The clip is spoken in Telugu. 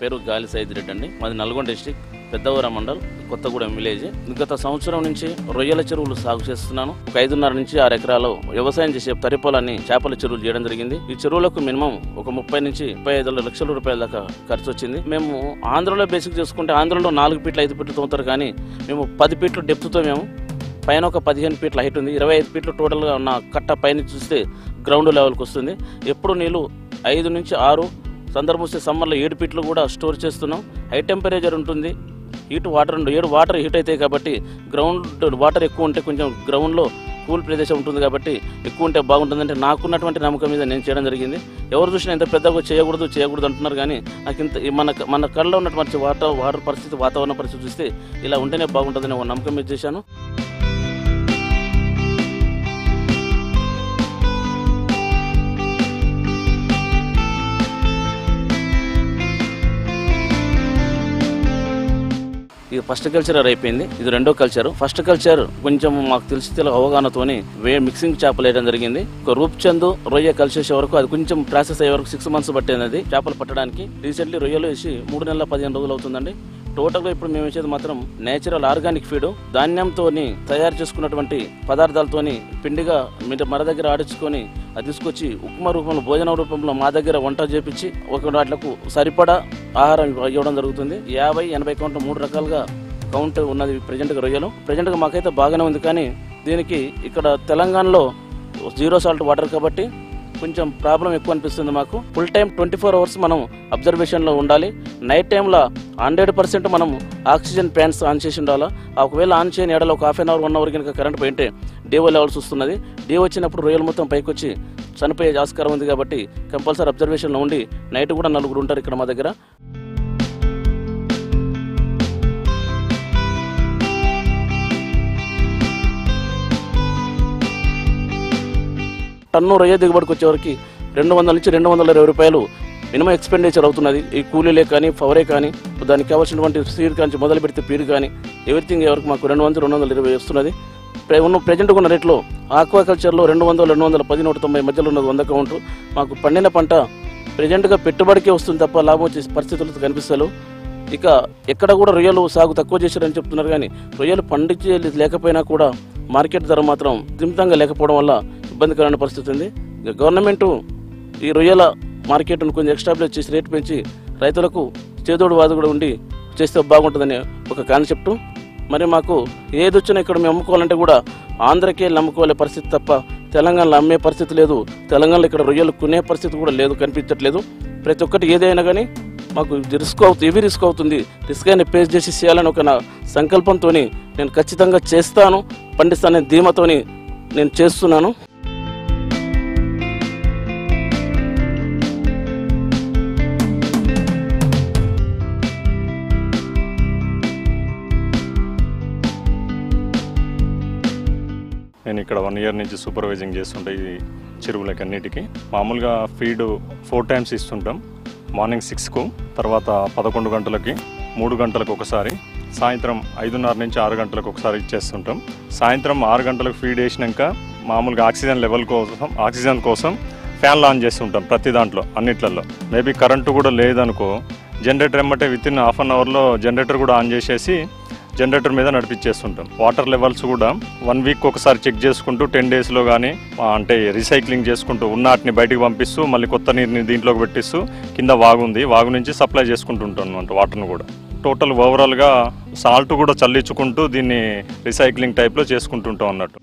పేరు గాలి సైదిరెడ్డి అండి. మాది నల్గొండ డిస్టిక్ పెద్దవర మండల్ కొత్తగూడెం విలేజ్. గత సంవత్సరం నుంచి రొయ్యల చెరువులు సాగు చేస్తున్నాను. ఒక 5.5 నుంచి 6 ఎకరాలు వ్యవసాయం చేసే తరిపొలాన్ని చేపల చెరువులు చేయడం జరిగింది. ఈ చెరువులకు మినిమం ఒక 30 నుంచి 35 లక్షల రూపాయల దాకా ఖర్చు వచ్చింది. మేము ఆంధ్రలో బేసిక్ చేసుకుంటే ఆంధ్రలో 4 ఫీట్లు 5 ఫీట్లు తోముతారు, కానీ మేము 10 ఫీట్లు డెప్త్తో మేము పైన ఒక 15 ఫీట్ల హైట్ ఉంది. 25 ఫీట్లు టోటల్గా ఉన్న కట్ట పైన చూస్తే గ్రౌండ్ లెవెల్కి వస్తుంది. ఎప్పుడు నీళ్ళు 5 నుంచి 6 సందర్భం వస్తే సమ్మర్లో 7 ఫీట్లు కూడా స్టోర్ చేస్తున్నాం. హై టెంపరేచర్ ఉంటుంది, హీట్ వాటర్ ఉండు 7 వాటర్ హీట్ అవుతాయి కాబట్టి గ్రౌండ్ వాటర్ ఎక్కువ ఉంటే కొంచెం గ్రౌండ్లో కూల్ ప్రదేశం ఉంటుంది కాబట్టి ఎక్కువ ఉంటే బాగుంటుందంటే నాకున్నటువంటి నమ్మకం మీద నేను చేయడం జరిగింది. ఎవరు చూసినా ఇంత పెద్దగా చేయకూడదు అంటున్నారు, కానీ నాకు ఇంత మన కళ్ళలో ఉన్నటువంటి వాటర్ పరిస్థితి వాతావరణ పరిస్థితి చూస్తే ఇలా ఉంటేనే బాగుంటుందని ఒక నమ్మకం మీద చేశాను. ఇది ఫస్ట్ కల్చర్ అయిపోయింది, ఇది రెండో కల్చర్. ఫస్ట్ కల్చర్ కొంచెం మాకు తెలిసి అవగాహనతోని మిక్సింగ్ చేపలు వేయడం జరిగింది. ఒక రూప్చందు రొయ్య కలిసేసే వరకు అది కొంచెం ప్రాసెస్ అయ్యే వరకు 6 months పట్టేది చేపలు పట్టడానికి. రీసెంట్లీ రొయ్యలు వేసి 3 నెలల 15 రోజులు అవుతుందండి. టోటల్గా ఇప్పుడు మేము వేసేది మాత్రం నేచురల్ ఆర్గానిక్ ఫీడ్, ధాన్యంతో తయారు చేసుకున్నటువంటి పదార్థాలతోని పిండిగా మీరు మన దగ్గర ఆడించుకొని అది తీసుకొచ్చి ఉప్మా రూపంలో భోజన రూపంలో మా దగ్గర వంట చేపించి ఒక వాటికి సరిపడా ఆహారం ఇవ్వడం జరుగుతుంది. 50-80 కౌంట్ 3 రకాలుగా కౌంట్ ఉన్నది ప్రజెంట్గా రొయ్యలు. ప్రజెంట్గా మాకైతే బాగానే ఉంది, కానీ దీనికి ఇక్కడ తెలంగాణలో 0 సాల్ట్ వాటర్ కాబట్టి కొంచెం ప్రాబ్లం ఎక్కువ అనిపిస్తుంది మాకు. ఫుల్ టైం 24 hours మనం అబ్జర్వేషన్లో ఉండాలి. నైట్ టైంలో 100% మనం ఆక్సిజన్ ఫ్యాన్స్ ఆన్ చేసి ఉండాలా. ఒకవేళ ఆన్ చేయని ఏడలో ఒక 1/2 hour 1 hour కనుక కరెంట్ పోయింటే డేవో లెవెల్స్ వస్తున్నది. డే వచ్చినప్పుడు రొయ్యలు మొత్తం పైకి వచ్చి చనిపోయే ఆస్కారం ఉంది కాబట్టి కంపల్సరీ అబ్జర్వేషన్లో ఉండి నైట్ కూడా 4 ఉంటారు ఇక్కడ మా దగ్గర. టన్ను రొయ్య దిగుబడికి వచ్చేవరకు 200 నుంచి 220 రూపాయలు మినిమం ఎక్స్పెండిచర్ అవుతున్నది. ఈ కూలీలే కానీ ఫవరే కానీ దానికి కావాల్సినటువంటి సీడ్ కానీ మొదలు పెడితే పీరు కానీ ఎవ్రీథింగ్ ఎవరికి మాకు 200-220 వస్తున్నది. ప్రజెంట్గా ఉన్న రేట్లో ఆక్వాకల్చర్లో 200-210-190 మధ్యలో ఉన్నది 100 కౌంటు. మాకు పండిన పంట ప్రజెంట్గా పెట్టుబడికే వస్తుంది తప్ప లాభం వచ్చే పరిస్థితులు కనిపిస్తలేవు. ఇక ఎక్కడ కూడా రొయ్యలు సాగు తక్కువ చేశారని చెప్తున్నారు, కానీ రొయ్యలు పండించే లేకపోయినా కూడా మార్కెట్ ధర మాత్రం స్థిమితంగా లేకపోవడం వల్ల ఇబ్బందికరమైన పరిస్థితి ఉంది. గవర్నమెంట్ ఈ రొయ్యల మార్కెట్ను కొంచెం ఎక్స్టాబ్లిష్ చేసి రేటు పెంచి రైతులకు చేదోడు వాదు కూడా ఉండి చేస్తే బాగుంటుందని ఒక కాన్సెప్టు. మరి మాకు ఏది వచ్చినా ఇక్కడ మేము అమ్ముకోవాలంటే కూడా ఆంధ్రకే అమ్ముకోవాలే పరిస్థితి తప్ప తెలంగాణలో అమ్మే పరిస్థితి లేదు. తెలంగాణలో ఇక్కడ రొయ్యలు కొనే పరిస్థితి కూడా లేదు, కనిపించట్లేదు. ప్రతి ఒక్కటి ఏదైనా కానీ మాకు రిస్క్ అవుతుంది. రిస్క్ అయినా ఫేస్ చేసి చేయాలని ఒక నా సంకల్పంతో నేను ఖచ్చితంగా చేస్తాను, పండిస్తాననే ధీమతోని నేను చేస్తున్నాను. నేను ఇక్కడ 1 year నుంచి సూపర్వైజింగ్ చేస్తుంటే ఈ చెరువులకి అన్నిటికీ మామూలుగా ఫీడ్ 4 times ఇస్తుంటాం. మార్నింగ్ 6కు, తర్వాత 11 గంటలకి, 3 గంటలకు ఒకసారి, సాయంత్రం 5:30 నుంచి 6 గంటలకు ఒకసారి ఇచ్చేస్తుంటాం. సాయంత్రం 6 గంటలకు ఫీడ్ వేసినాక మామూలుగా ఆక్సిజన్ కోసం ఫ్యాన్లు ఆన్ చేస్తుంటాం ప్రతి దాంట్లో అన్నిట్లలో. మేబీ కరెంటు కూడా లేదనుకో జనరేటర్ ఎమ్మటే వితిన్ 1/2 hourలో జనరేటర్ కూడా ఆన్ చేసేసి జనరేటర్ మీద నడిపించేస్తుంటాం. వాటర్ లెవెల్స్ కూడా 1 week ఒకసారి చెక్ చేసుకుంటూ 10 daysలో కానీ అంటే రీసైక్లింగ్ చేసుకుంటూ ఉన్న వాటిని బయటికి పంపిస్తూ మళ్ళీ కొత్త నీరుని దీంట్లోకి పెట్టిస్తూ కింద వాగు నుంచి సప్లై చేసుకుంటుంటాం అన్నమాట వాటర్ను కూడా. టోటల్ ఓవరాల్గా సాల్ట్ కూడా చల్లించుకుంటూ దీన్ని రీసైక్లింగ్ టైప్లో చేసుకుంటుంటాం అన్నట్టు.